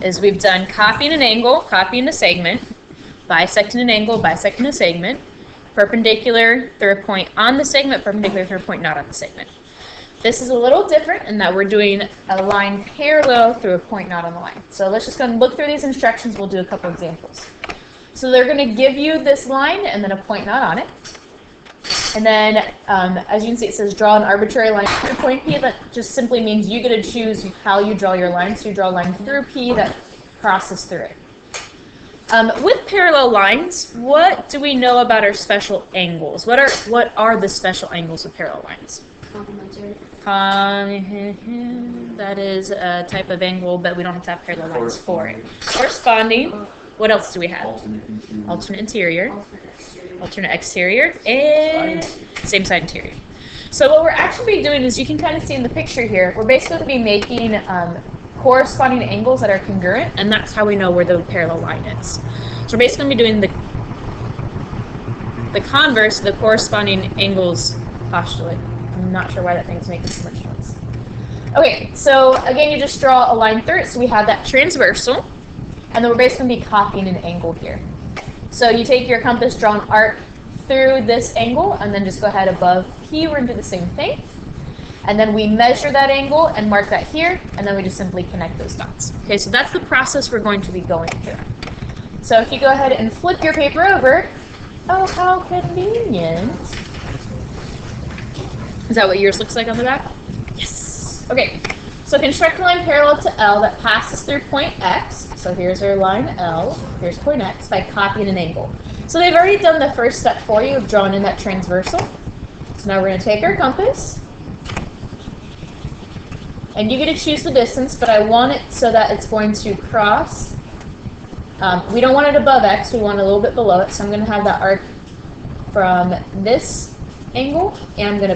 is we've done copying an angle, copying a segment, bisecting an angle, bisecting a segment, perpendicular through a point on the segment, perpendicular through a point not on the segment. This is a little different in that we're doing a line parallel through a point not on the line. So let's just go and look through these instructions. We'll do a couple examples. So they're going to give you this line and then a point not on it. And then, as you can see, it says draw an arbitrary line through point P. That just simply means you get to choose how you draw your line. So you draw a line through P that crosses through it. With parallel lines, what do we know about our special angles? What are the special angles with parallel lines? Complementary. That is a type of angle, but we don't have to have parallel lines for it. Corresponding. What else do we have? Alternate interior. Alternate exterior, and same side interior. So what we're actually doing is, you can kind of see in the picture here, we're basically going to be making corresponding angles that are congruent, and that's how we know where the parallel line is. So we're basically going to be doing the converse of the corresponding angles postulate. I'm not sure why that thing's making so much noise. Okay, so again, you just draw a line through it, so we have that transversal, and then we're basically going to be copying an angle here. So you take your compass, draw an arc through this angle, and then just go ahead above P. We're going to do the same thing. And then we measure that angle and mark that here, and then we just simply connect those dots. Okay, so that's the process we're going to be going through. So if you go ahead and flip your paper over, oh, how convenient. Is that what yours looks like on the back? Yes. Okay, so construct a line parallel to L that passes through point X. So here's our line L, here's point X, by copying an angle. So they've already done the first step for you of drawing in that transversal. So now we're going to take our compass, and you get to choose the distance, but I want it so that it's going to cross. We don't want it above X, we want it a little bit below it, so I'm going to have that arc from this angle, and I'm going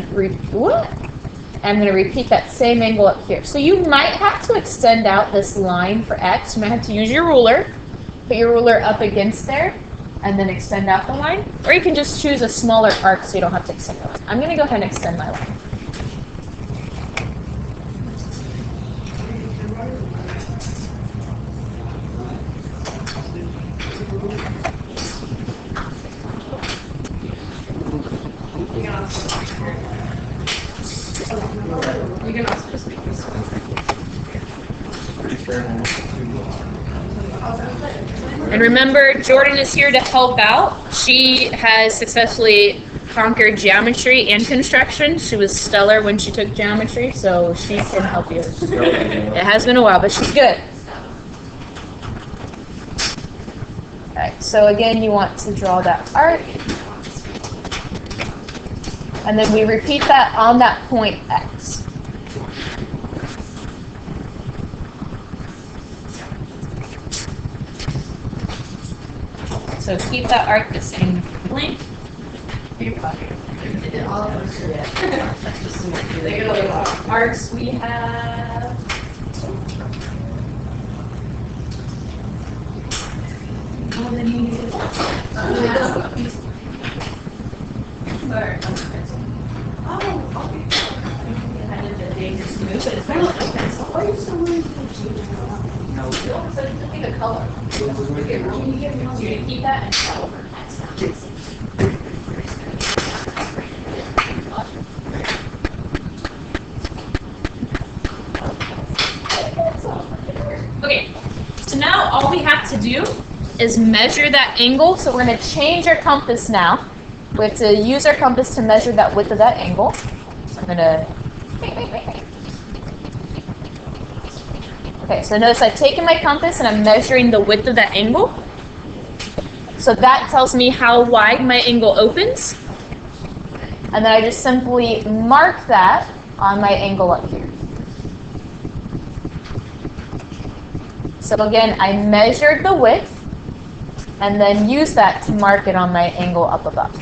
to repeat that same angle up here. So you might have to extend out this line for X. You might have to use your ruler, put your ruler up against there, and then extend out the line. Or you can just choose a smaller arc so you don't have to extend the line. I'm going to go ahead and extend my line. You can also just make this one. And remember, Jordan is here to help out. She has successfully conquered geometry and construction. She was stellar when she took geometry, so she can help you. It has been a while, but she's good. Okay, so again, you want to draw that arc. And then we repeat that on that point X. So keep that arc the same length. Arcs we have. The color. You keep that and over. Okay, so now all we have to do is measure that angle. So we're going to change our compass now. We have to use our compass to measure that width of that angle. So I'm going to... Okay, so notice I've taken my compass and I'm measuring the width of that angle. So that tells me how wide my angle opens. And then I just simply mark that on my angle up here. So again, I measured the width and then use that to mark it on my angle up above.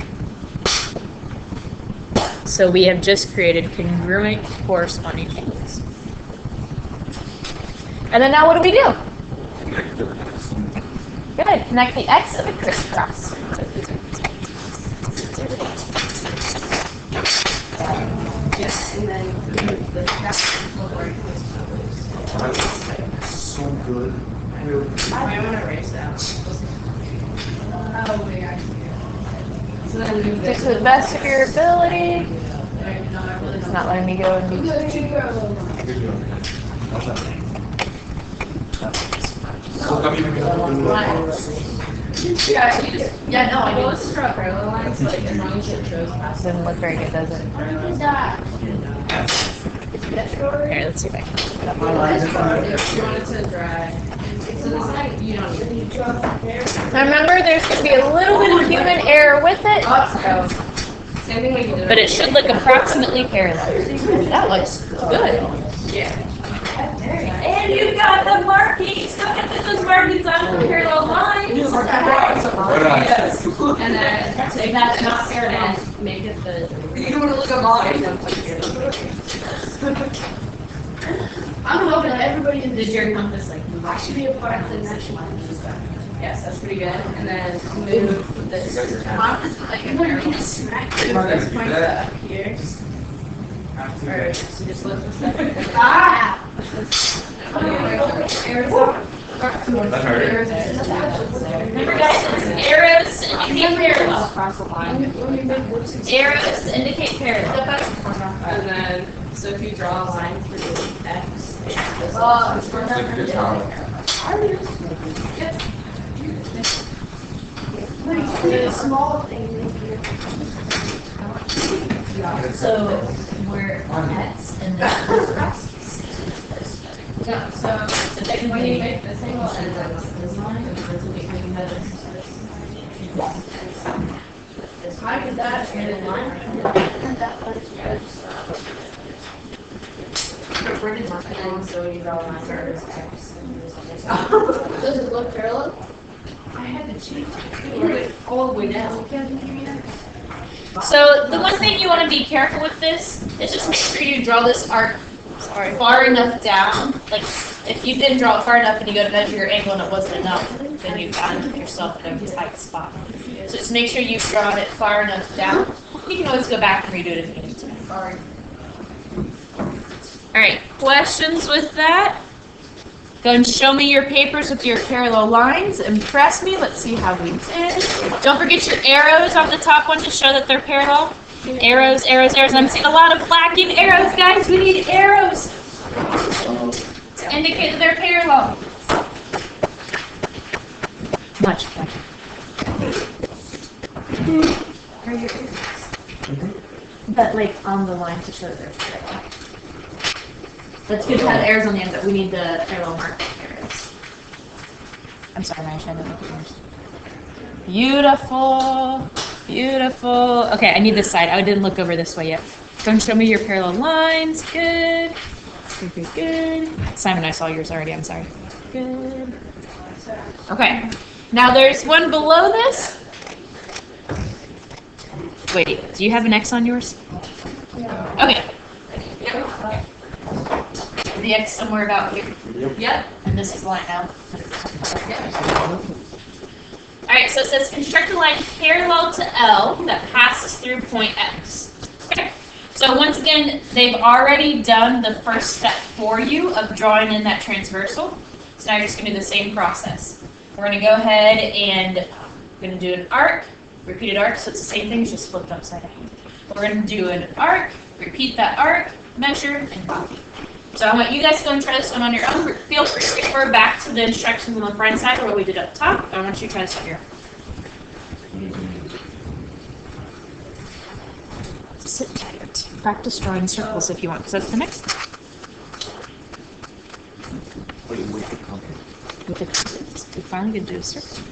So we have just created congruent corresponding angles. And then now what do we do? Good. Connect the X of a crisscross. Yes, and then the good. I want to erase that. Oh, yeah. So then move To this. the best of your ability. It's not letting me go and do Yeah, no, I know it's draw parallel lines, like as long as it goes past. Doesn't look very good, does it? Here, let's see if I can. If you wanted to drag. So this side, you don't need to. Remember, there's going to be a little bit of human error with it, Same thing we did. but it should look approximately parallel. That looks good. Yeah. And you've got the markings. Look at those markings on the parallel lines. Yes. And then take that not parallel, make it the. You don't want to look at mine. I'm hoping that everybody in this year compass like I should be a part of the next one. Yes, that's pretty good. And then move this. I'm just like literally just smack this point up here. Or just lift this up. Ah! Remember, guys, it's arrows indicate parallel. Arrows indicate parallel. And then, so if you draw a line through X, Small thing. So we're on X and this. yeah, so technically you make this angle and then this line, and this will be making that as high as that and in line. And so when you draw a line through this X. Does it look parallel? I had to change it all the way down. So the one thing you want to be careful with this is just make sure you draw this arc far enough down. Like if you didn't draw it far enough and you go to measure your angle and it wasn't enough, then you found yourself in a tight spot. So just make sure you've drawn it far enough down. You can always go back and redo it if you need to. All right, questions with that? Go and show me your papers with your parallel lines. Impress me. Let's see how we did. Don't forget your arrows on the top one to show that they're parallel. Arrows, arrows, arrows. I'm seeing a lot of lacking arrows, guys. We need arrows to indicate that they're parallel. Much better. But like on the line to show that they're parallel. That's good to have arrows on the end, but we need the parallel mark arrows. I'm sorry, Maisha, I didn't look at yours. Beautiful, beautiful. Okay, I need this side. I didn't look over this way yet. Don't show me your parallel lines. Good. Good, good, good. Simon, I saw yours already. I'm sorry. Good. Okay. Now there's one below this. Wait, do you have an X on yours? Okay. The X somewhere about here. Yep. And this is line out. Alright, so it says construct a line parallel to L that passes through point X. Okay. So once again, they've already done the first step for you of drawing in that transversal. So now you're just going to do the same process. We're going to go ahead and we're going to do an arc, repeated arc, so it's the same thing, it's just flipped upside down. We're going to do an arc, repeat that arc, measure, and copy. So I want you guys to go and try this one on your own. Feel free to refer back to the instructions on the front side or what we did up top. I want you to try this here. Sit tight. Practice drawing circles if you want, because that's the next step. With the compass. We finally get to do a circle.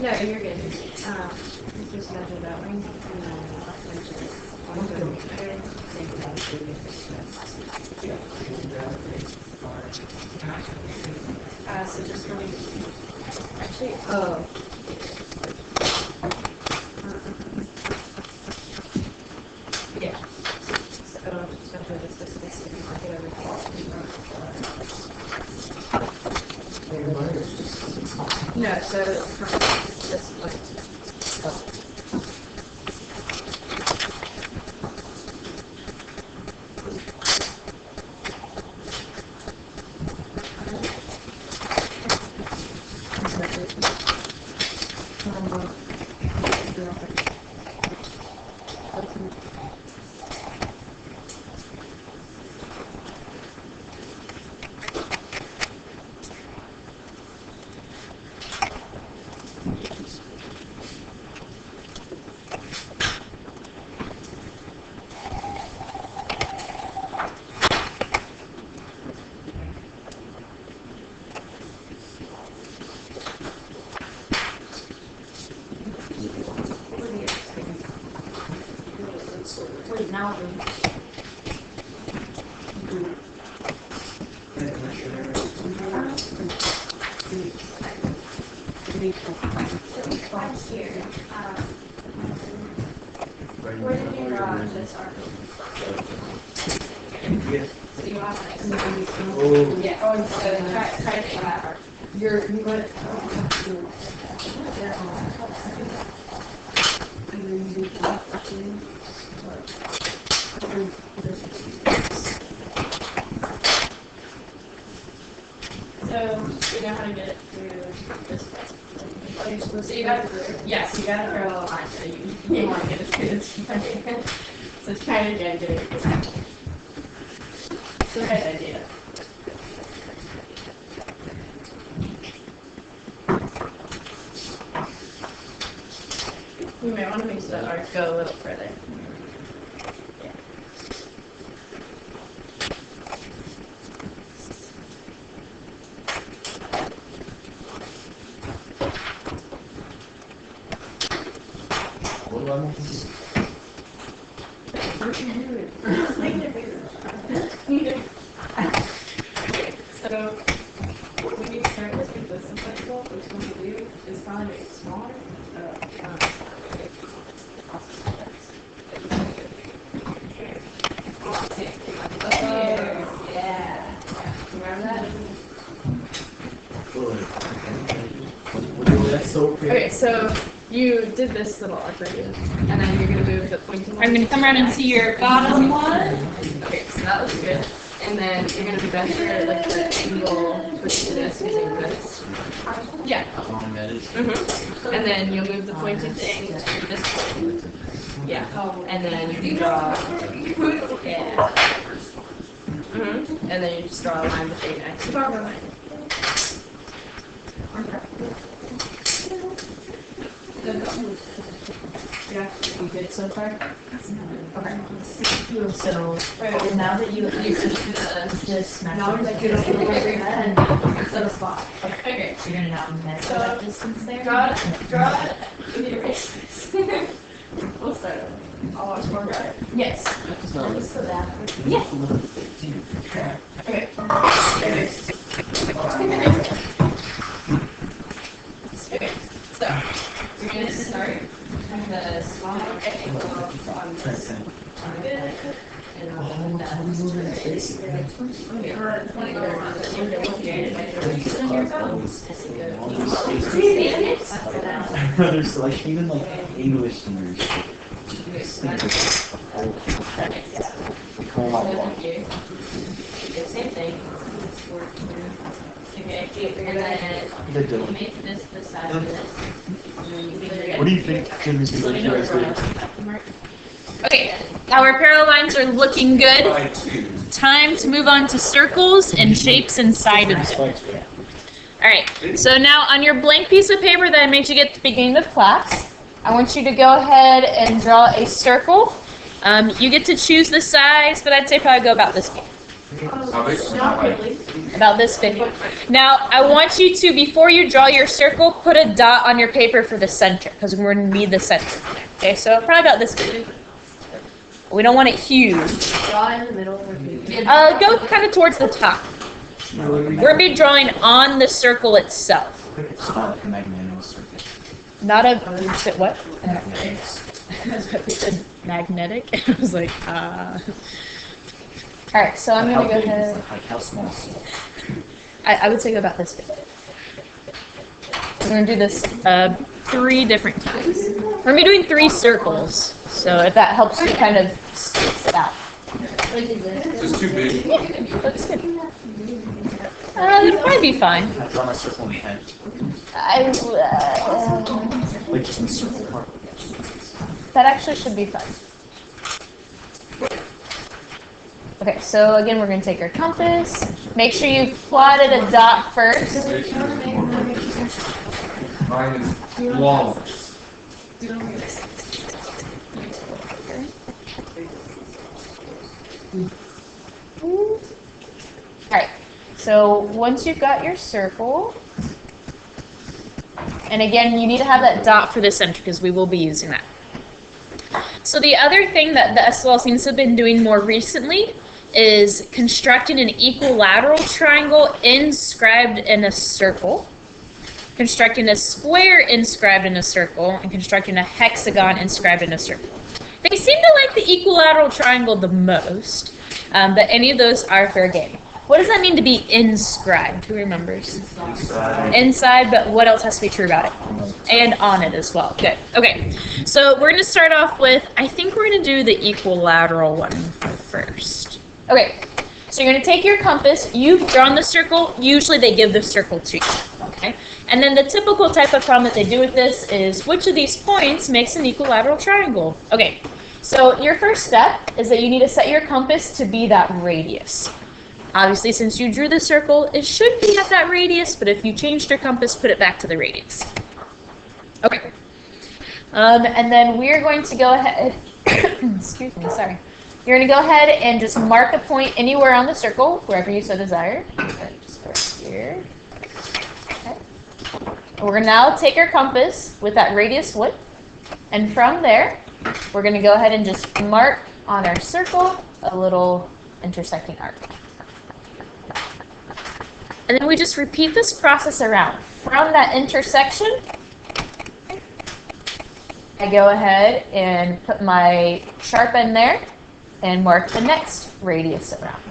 No, you're good. Just measure that one, and then measure one good. So just really, actually, oh. Yeah. So just measure this, and mark it everything. No, so this point. Wait, now Here. Where did you draw this article? so you want like yeah. Oh, so try to take that part. You got So you know how to get it through this way. So you got yes, you got to draw a line. So you want to get it through this way. So try it again, get it through that. It's a good idea. You may want to make the arc go a little further. Yeah. What do I want to do? So when you start with this inflexible, what you want to do is probably make it smaller. Yeah. Remember that? That's so pretty. Okay, so you did this little arc right here, and then you're gonna move the pointing one. I'm going to come around and see your bottom one. Okay, so that looks good. And then you're gonna measure like the angle twist to this using this. Yeah. And then you'll move the pointing thing to this point. Yeah. And then you draw. Yeah. And then you just draw a line between X and Y line. Yeah, you good so far? Okay. So now that you just Now we're measured good this over over your your head and set a spot. Okay. You're gonna now measure So, that distance there. Draw it. We need to erase this. We'll start over. I'll watch more draw it. Yes. It's So that. Okay. Okay. So you're gonna start the small rectangle on this. And I'll move that. Okay. Want to go around the There's like even like English learners. Same thing. Okay, and then you make this the size of this. What do you think, Jim, is the you guys do? Okay, our parallel lines are looking good. Time to move on to circles and shapes inside of them. Alright, so now on your blank piece of paper that I made you get at the beginning of class, I want you to go ahead and draw a circle. You get to choose the size, but I'd say probably go about this big. Not really. About this big. Now, I want you to, before you draw your circle, put a dot on your paper for the center, because we're going to need the center. Okay, so probably about this big. We don't want it huge. Draw in the middle. Go kind of towards the top. We're going to be drawing on the circle itself. It's not like a magnetic circle. Not a, what? Magnetic. Magnetic? I was like, Alright, so I'm going to go ahead. Like how small is it? I would say go about this big. We're going to do this 3 different times. We're going to be doing 3 circles, so if that helps you kind of space it out. It's too big. Yeah, that's good. It'll probably be fine. I draw my circle in head. Like just in circle part. That actually should be fine. Okay, so again, we're going to take our compass. Make sure you plotted a dot first. Mine is long. Alright, so once you've got your circle, and again, you need to have that dot for the center because we will be using that. So the other thing that the SLL seems to have been doing more recently is constructing an equilateral triangle inscribed in a circle, constructing a square inscribed in a circle, and constructing a hexagon inscribed in a circle. They seem to like the equilateral triangle the most, but any of those are fair game. What does that mean to be inscribed? Who remembers? Inside, but what else has to be true about it? And on it as well. Good. Okay, so we're going to start off with, I think we're going to do the equilateral one first. Okay, so you're going to take your compass. You've drawn the circle. Usually they give the circle to you. Okay, and then the typical type of problem that they do with this is which of these points makes an equilateral triangle? Okay, so your first step is that you need to set your compass to be that radius. Obviously, since you drew the circle, it should be at that radius, but if you changed your compass, put it back to the radius. Okay. And then we're going to go ahead, excuse me, sorry. You're going to go ahead and just mark a point anywhere on the circle, wherever you so desire. Just right here. Okay. And we're going to now take our compass with that radius width, and from there, we're going to go ahead and just mark on our circle a little intersecting arc. And then we just repeat this process around. From that intersection, I go ahead and put my sharp end there and mark the next radius around.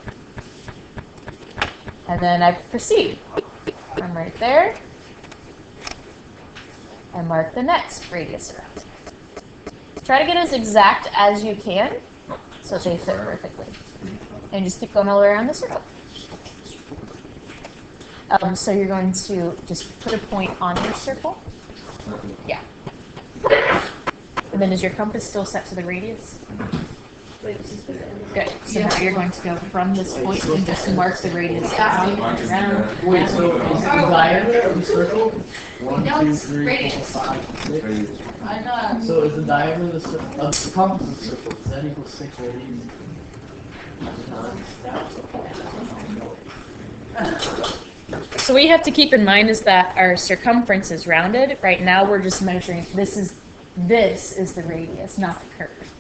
And then I proceed. I'm right there and mark the next radius around. Try to get as exact as you can so they fit perfectly. And just keep going all the way around the circle. So you're going to just put a point on your circle. Yeah. And then is your compass still set to the radius? Good. So now you're going to go from this point and just mark the radius around. Wait, so is the diameter of the circle 1, 2, 3, 4, 5, 6? So is the diameter of the compass of the circle, does that equal 6 radians? So what you have to keep in mind is that our circumference is rounded. Right now we're just measuring, this is the radius, not the curve.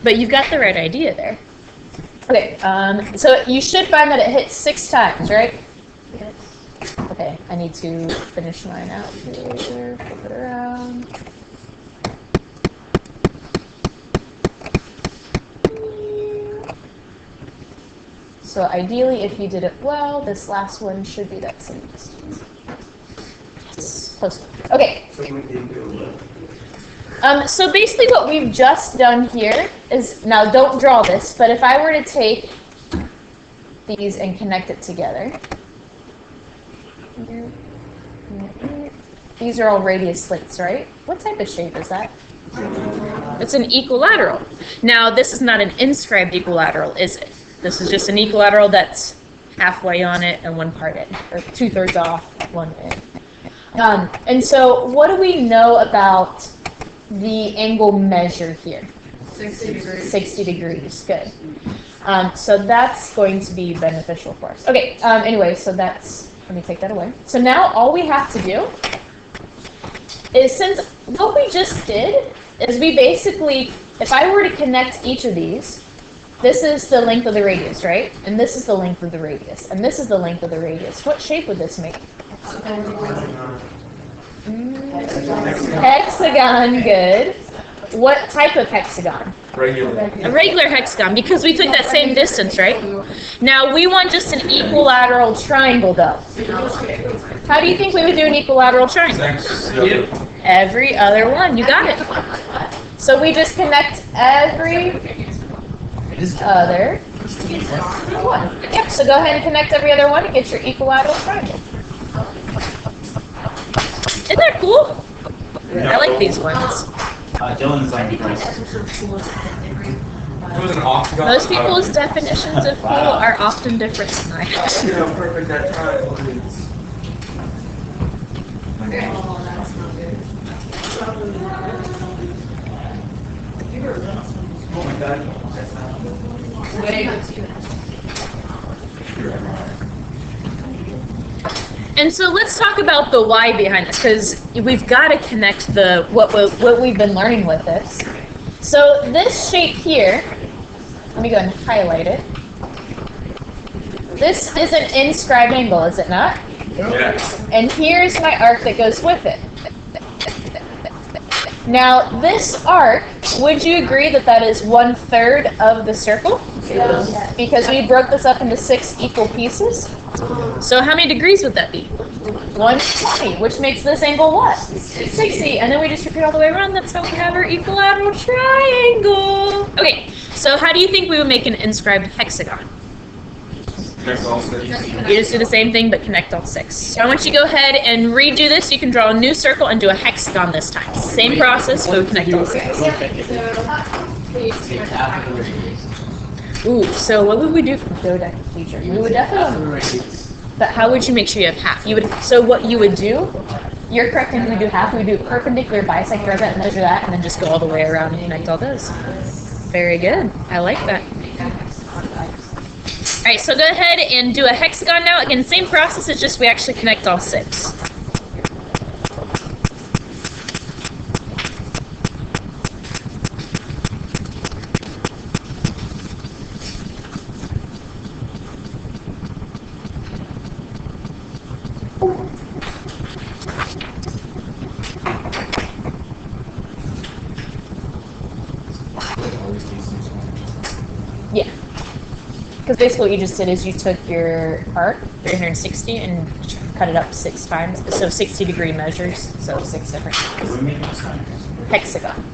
But you've got the right idea there. Okay, so you should find that it hits 6 times, right? Okay, I need to finish mine out here, flip it around. So ideally, if you did it well, this last one should be that same distance. Yes, close. Okay. So basically what we've just done here is, now don't draw this, but if I were to take these and connect it together, these are all radius slits, right? What type of shape is that? It's an equilateral. Now, this is not an inscribed equilateral, is it? This is just an equilateral that's halfway on it and one part in, or 2/3 off, one in. And so what do we know about the angle measure here? 60 degrees. 60 degrees, good. So that's going to be beneficial for us. Okay, anyway, so that's, let me take that away. So now all we have to do is, since what we just did is we basically, if I were to connect each of these, this is the length of the radius, right? And this is the length of the radius. And this is the length of the radius. What shape would this make? Hexagon, good. What type of hexagon? Regular. A regular hexagon, because we took that same distance, right? Now we want just an equilateral triangle, though. How do you think we would do an equilateral triangle? Next. Every other one. You got it. So we just connect every other one. Yep, so go ahead and connect every other one and get your equilateral triangle. Isn't that cool? I like these ones. Dylan's on the It was an octagon. Most people's definitions of cool are often different than mine. You know, perfect that triangle is. Oh, that's not good. Oh my god. And so let's talk about the why behind this, because we've got to connect the what we've been learning with this. So this shape here, let me go and highlight it. This is an inscribed angle, is it not? Yes. And here's my arc that goes with it. Now, this arc, would you agree that that is 1/3 of the circle? Yes. Because we broke this up into 6 equal pieces. So how many degrees would that be? 120, which makes this angle what? 60. And then we just repeat all the way around. That's how we have our equilateral triangle. Okay, so how do you think we would make an inscribed hexagon? Next also. You just do the same thing, but connect all 6. So I want you to go ahead and redo this. You can draw a new circle and do a hexagon this time. Same process, but we connect all 6. Ooh, so what would we do for dodecahedron? We would definitely, but how would you make sure you have half? You would, so what you would do, you're correct if we do half, we do perpendicular bisect, grab that, measure that, and then just go all the way around and connect all those. Very good. I like that. All right, so go ahead and do a hexagon now. Again, same process, it's just we actually connect all 6. Yeah. Because basically what you just did is you took your arc, 360, and cut it up 6 times. So 60-degree measures, so 6 different hexagon.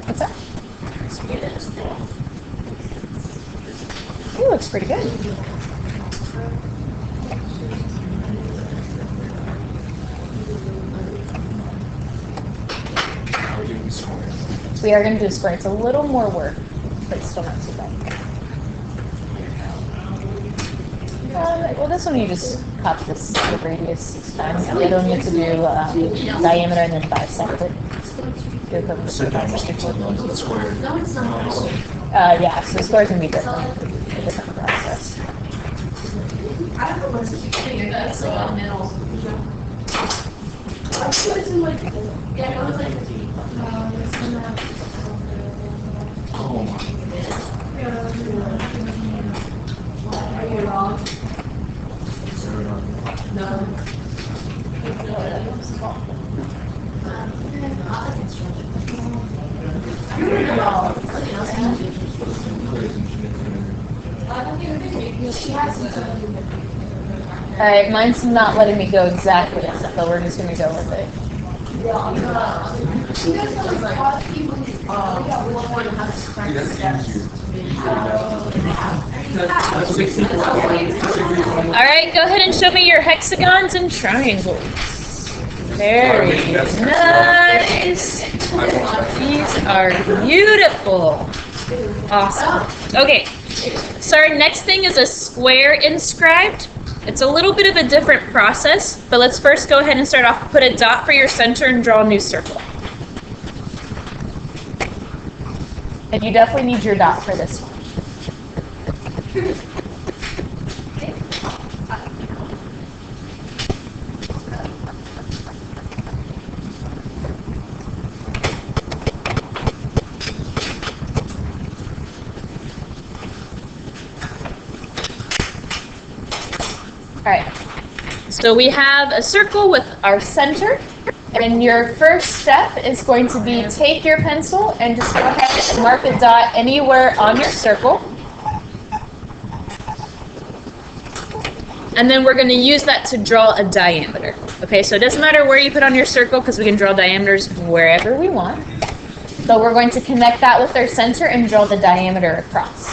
What's that? He looks pretty good. We're doing square. We are going to do a square. It's a little more work, but it's still not too bad. Well, this one you just cut this radius 6 times. The other one you have to do diameter and then bisect it. Do a couple of Square. No, it's not. yeah, so squares can be different. A different process. I don't know what's keeping that's like a middle. I put it in like, yeah, it was like, it's in that. Oh my. Are you wrong? No. Alright, mine's not letting me go exactly, so we're just gonna go with it. Alright, go ahead and show me your hexagons and triangles. Very nice. These are beautiful. Awesome. Okay, so our next thing is a square inscribed. It's a little bit of a different process, but let's first go ahead and start off. Put a dot for your center and draw a new circle. And you definitely need your dot for this one. Alright, so we have a circle with our center, and your first step is going to be take your pencil and just go ahead and mark a dot anywhere on your circle. And then we're going to use that to draw a diameter. Okay, so it doesn't matter where you put on your circle because we can draw diameters wherever we want. So we're going to connect that with our center and draw the diameter across.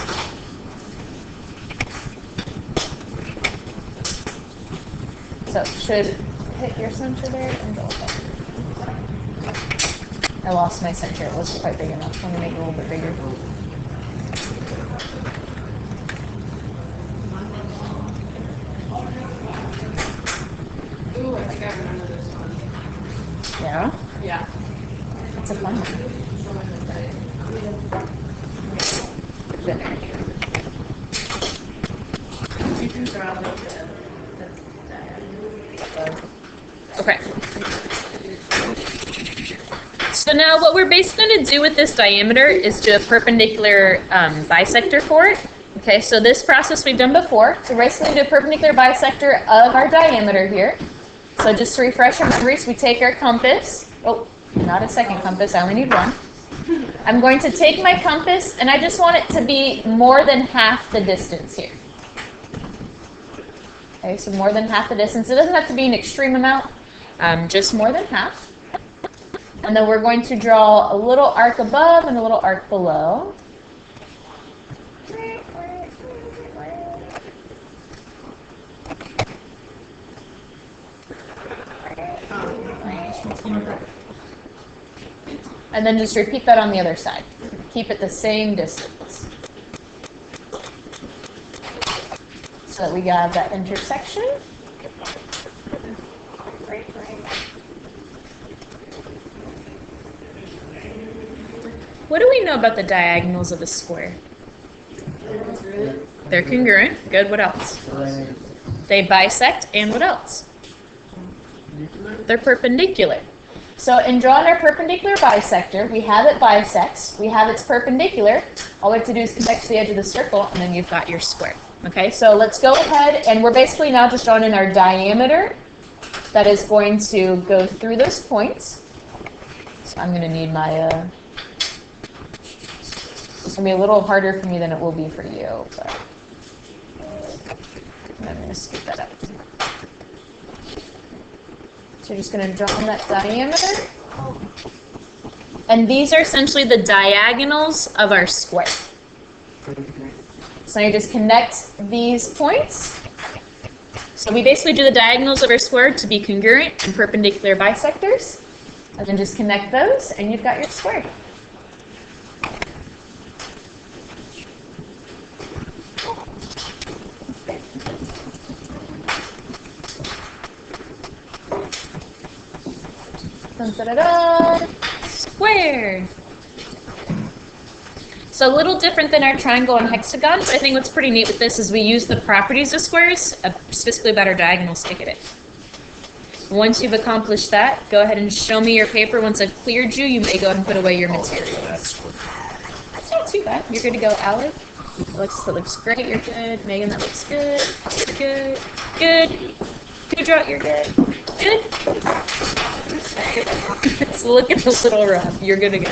So it should hit your center there and go okay. I lost my center. It wasn't quite big enough. I'm going to make it a little bit bigger. Ooh, I think I remember this one. Yeah? Yeah. It's a fun one. You can draw the Okay. So now what we're basically going to do with this diameter is do a perpendicular bisector for it. Okay, so this process we've done before. So we're basically going to do a perpendicular bisector of our diameter here. So just to refresh our memories, we take our compass. Oh, not a second compass, I only need one. I'm going to take my compass, and I just want it to be more than half the distance here. Okay, so more than half the distance. It doesn't have to be an extreme amount, just more than half. And then we're going to draw a little arc above and a little arc below. And then just repeat that on the other side. Keep it the same distance. So that we have that intersection. What do we know about the diagonals of a square? They're congruent. Good. What else? They bisect. And what else? They're perpendicular. So in drawing our perpendicular bisector, we have it bisects, we have its perpendicular. All we have to do is connect to the edge of the circle, and then you've got your square. Okay, so let's go ahead, and we're basically now just drawing in our diameter that is going to go through those points. So I'm going to need my, it's going to be a little harder for me than it will be for you, but I'm going to scoop that up. So you're just going to draw on that diameter. And these are essentially the diagonals of our square. So you just connect these points. So we basically do the diagonals of our square to be congruent and perpendicular bisectors. And then just connect those, and you've got your square. Da-da-da! Square. So a little different than our triangle and hexagon, but I think what's pretty neat with this is we use the properties of squares, specifically about our diagonals, to get it. Once you've accomplished that, go ahead and show me your paper. Once I've cleared you, you may go ahead and put away your material. That's not too bad. You're good to go, Alec. That looks great. You're good. Megan, that looks good. You're good. Good. Good draw. You're good. Good. So look at this little rough. You're gonna go.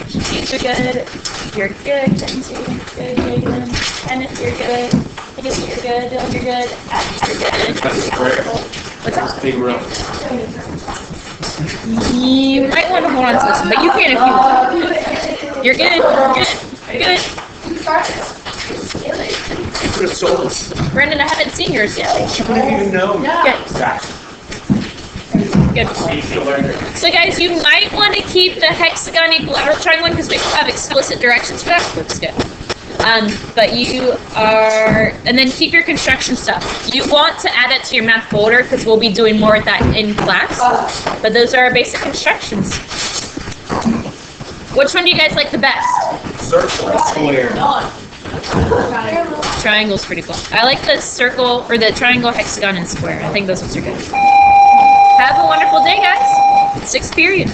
You're good. You're good. Kenzie. Good. Megan. Kenneth, you're good. Megan, you're good. Dylan, you're good. Abby, you're good. That's great. What's that? Big room. You might want to hold on to this one, but you can if you want. You're good. You're good. You're good. Put a shoulders. Brendan, I haven't seen yours yet. You wouldn't even know. Good. So guys, you might want to keep the hexagon equilateral triangle because we have explicit directions for that. Looks good. But you are, and then keep your construction stuff. You want to add it to your math folder because we'll be doing more of that in class. But those are our basic constructions. Which one do you guys like the best? Circle. Square. Triangle's pretty cool. I like the circle, or the triangle, hexagon, and square. I think those ones are good. Have a wonderful day, guys. 6th period.